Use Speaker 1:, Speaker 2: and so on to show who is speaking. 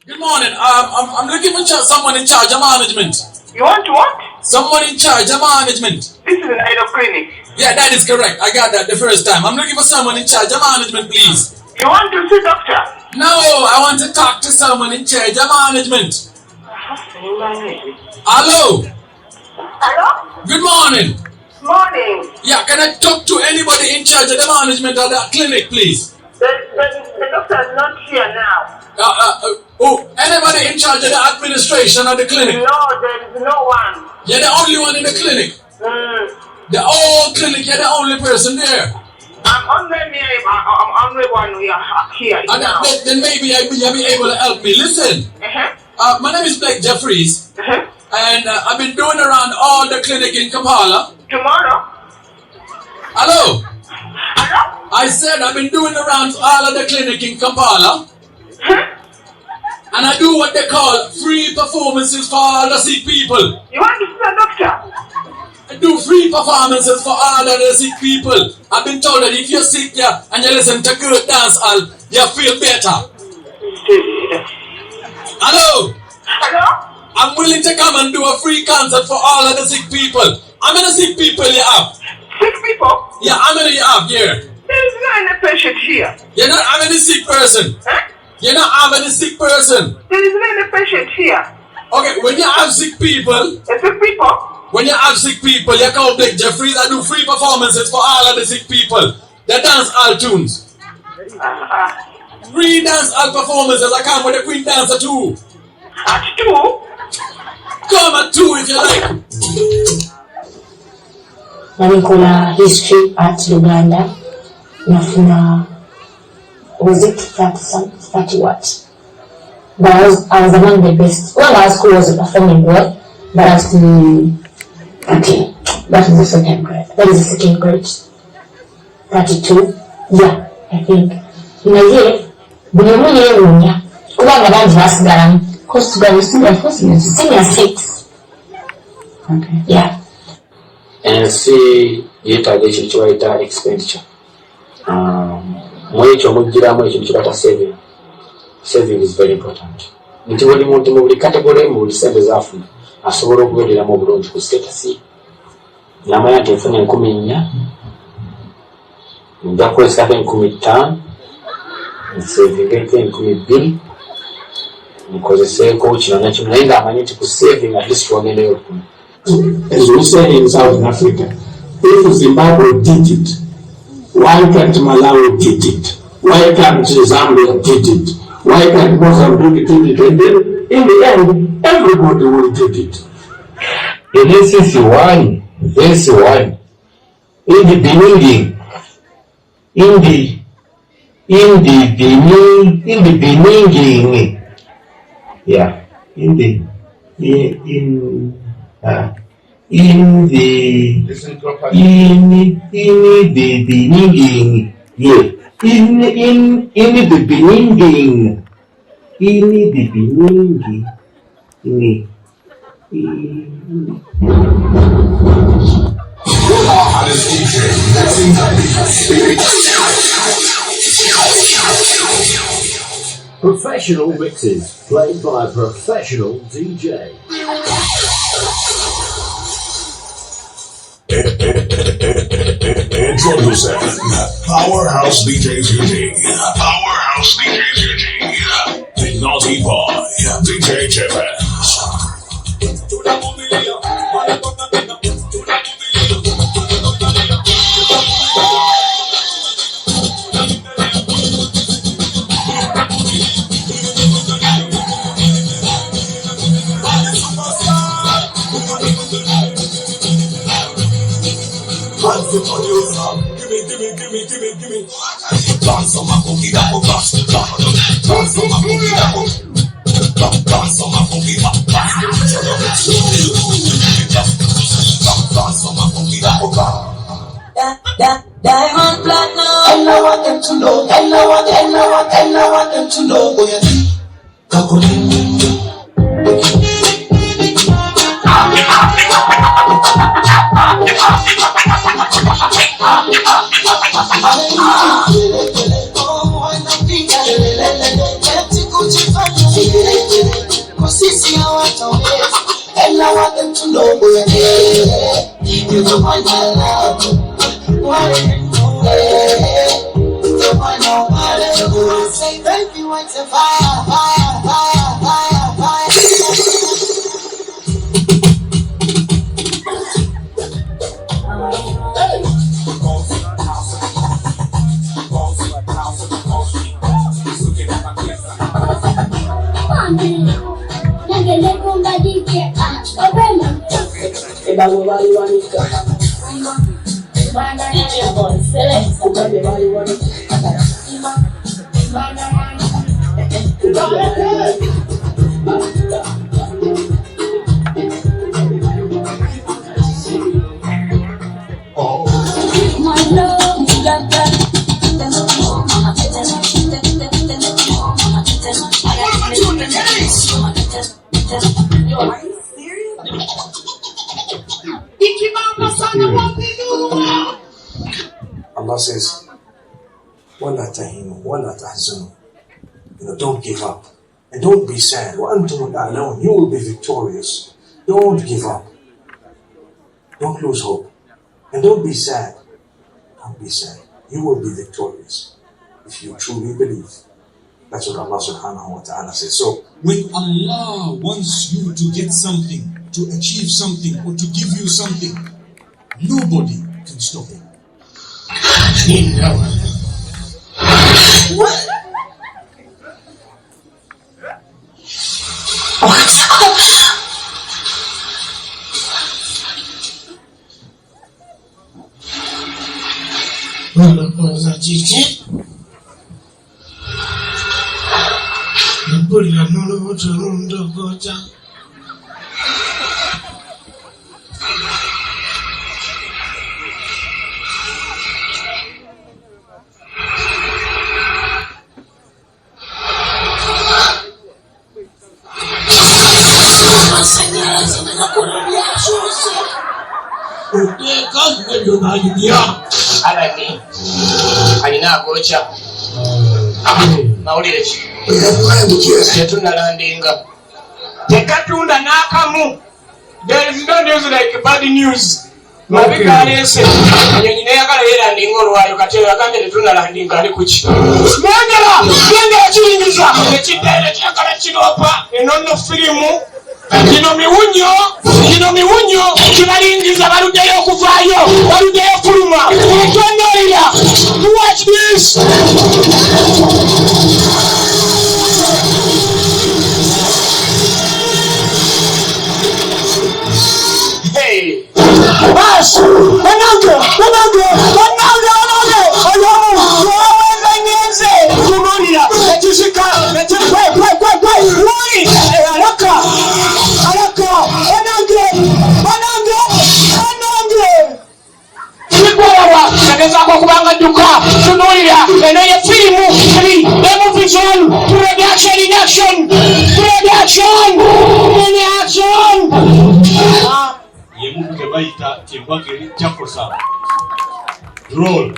Speaker 1: Good morning. I'm looking for someone in charge of management.
Speaker 2: You want what?
Speaker 1: Someone in charge of management.
Speaker 2: This is an idol clinic.
Speaker 1: Yeah, that is correct. I got that the first time. I'm looking for someone in charge of management, please.
Speaker 2: You want to see doctor?
Speaker 1: No, I want to talk to someone in charge of management. Hello.
Speaker 2: Hello?
Speaker 1: Good morning.
Speaker 2: Morning.
Speaker 1: Yeah, can I talk to anybody in charge of the management of that clinic, please?
Speaker 2: The doctor is not here now.
Speaker 1: Anybody in charge of the administration of the clinic?
Speaker 2: No, there is no one.
Speaker 1: You're the only one in the clinic. The whole clinic, you're the only person there.
Speaker 2: I'm only one here now.
Speaker 1: Then maybe you'll be able to help me. Listen. My name is Blake Jeffries. And I've been doing around all the clinic in Kampala.
Speaker 2: Tomorrow?
Speaker 1: Hello?
Speaker 2: Hello?
Speaker 1: I said I've been doing around all of the clinic in Kampala. And I do what they call free performances for all the sick people.
Speaker 2: You want to see a doctor?
Speaker 1: I do free performances for all of the sick people. I've been told that if you're sick and you listen to good dance hall, you feel better. Hello?
Speaker 2: Hello?
Speaker 1: I'm willing to come and do a free concert for all of the sick people. How many sick people you have?
Speaker 2: Sick people?
Speaker 1: Yeah, how many you have here?
Speaker 2: There is not any patient here.
Speaker 1: You're not having a sick person.
Speaker 2: Huh?
Speaker 1: You're not having a sick person.
Speaker 2: There is not any patient here.
Speaker 1: Okay, when you have sick people,
Speaker 2: Sick people?
Speaker 1: When you have sick people, you call Blake Jeffries. I do free performances for all of the sick people. They dance all tunes. Free dance all performances. I come with the Queen Dancer too.
Speaker 2: At 2?
Speaker 1: Come at 2 if you like.
Speaker 3: Nalikola history at Uganda. Nafuna, was it 30 what? But I was among the best. Well, our school was performing well, but I was still, okay, that is the second grade. That is the second grade. 32, yeah, I think. Naye, buli omu yeewuunya kubanga bangi basigalamu. Because we still senior 6. Okay. Yeah.
Speaker 4: Ensi yeetaaga ekintu kye bayita expenditure. Mu ekyo mugiramu ekintu kye bayita saving. Saving is very important. Nti buli muntu mu buli category mu buli sente z'afuna asobola okubeereramu obulungi ku status ye. Namanya nti nfuna 4,000, nja kukozesako 5,000, nsavingeko 2,000, nkozeseeko kino nakino naye ng'amanyi nti ku saving at least wagendayo okufuna.
Speaker 5: As we say in Southern Africa, if Zimbabwe did it, why can't Malawi did it? Why can't Zambia did it? Why can't Mozambique did it? And then in the end, everybody will did it.
Speaker 6: This is one. In the beginning, yeah, in the beginning, yeah, in
Speaker 7: Professional mixes played by a professional DJ.
Speaker 8: Introducing Powerhouse DJs UG. Powerhouse DJs UG. The Naughty Boy, DJ Jeffers. Gimme. Dance on my boogie double box. Dance on my boogie double. Dance on my boogie double. Dance on my boogie double.
Speaker 9: Diamond platinum. And I want them to know. And I want them to know. Oh yeah. cause sisi hawataweza. And I want them to know we're there. You're the one I love. What you do? The one I wanna do. I say, baby, what's a fire, fire, fire, fire, fire.
Speaker 10: Allah says, وَلَا تَهِنُوا وَلَا تَحْزَنُوا. Don't give up. And don't be sad. وَأَنْتُمُ الْأَعْلَوْنَ. You will be victorious. Don't give up. Don't lose hope. And don't be sad. Don't be sad. You will be victorious if you truly believe. That's what Allah subhanahu wa ta'ala says. So,
Speaker 1: when Allah wants you to get something, to achieve something, or to give you something, nobody can stop it.
Speaker 9: What? Wanakoza chichi Nipulira n'olubuto lundogoota Masanyalaze nanakola byakyuse Oteeka ebyo n'alibya Alani alina agookya mawulire ki tetunnalandinga tekatunda n'akamu. There is no news like bad news. Mabika alese anyonyi neyagala yelandinga olwayo kati agambye tetunnalandinga ali kuki mwengera kiringiza ekiddeere kyagala kiropa enono firimu Kino miwunyo kibalingiza baluddeyo okuvaayo baluddeyo fuluma etondoolera watch this. Hey bas banange kumulira ekisika wali alaka Kigwawa yagezaako okubanga dduka tunuulira eno ye firimu Vision production in action
Speaker 11: ye muntu tebayita kyembageri kyakosa roll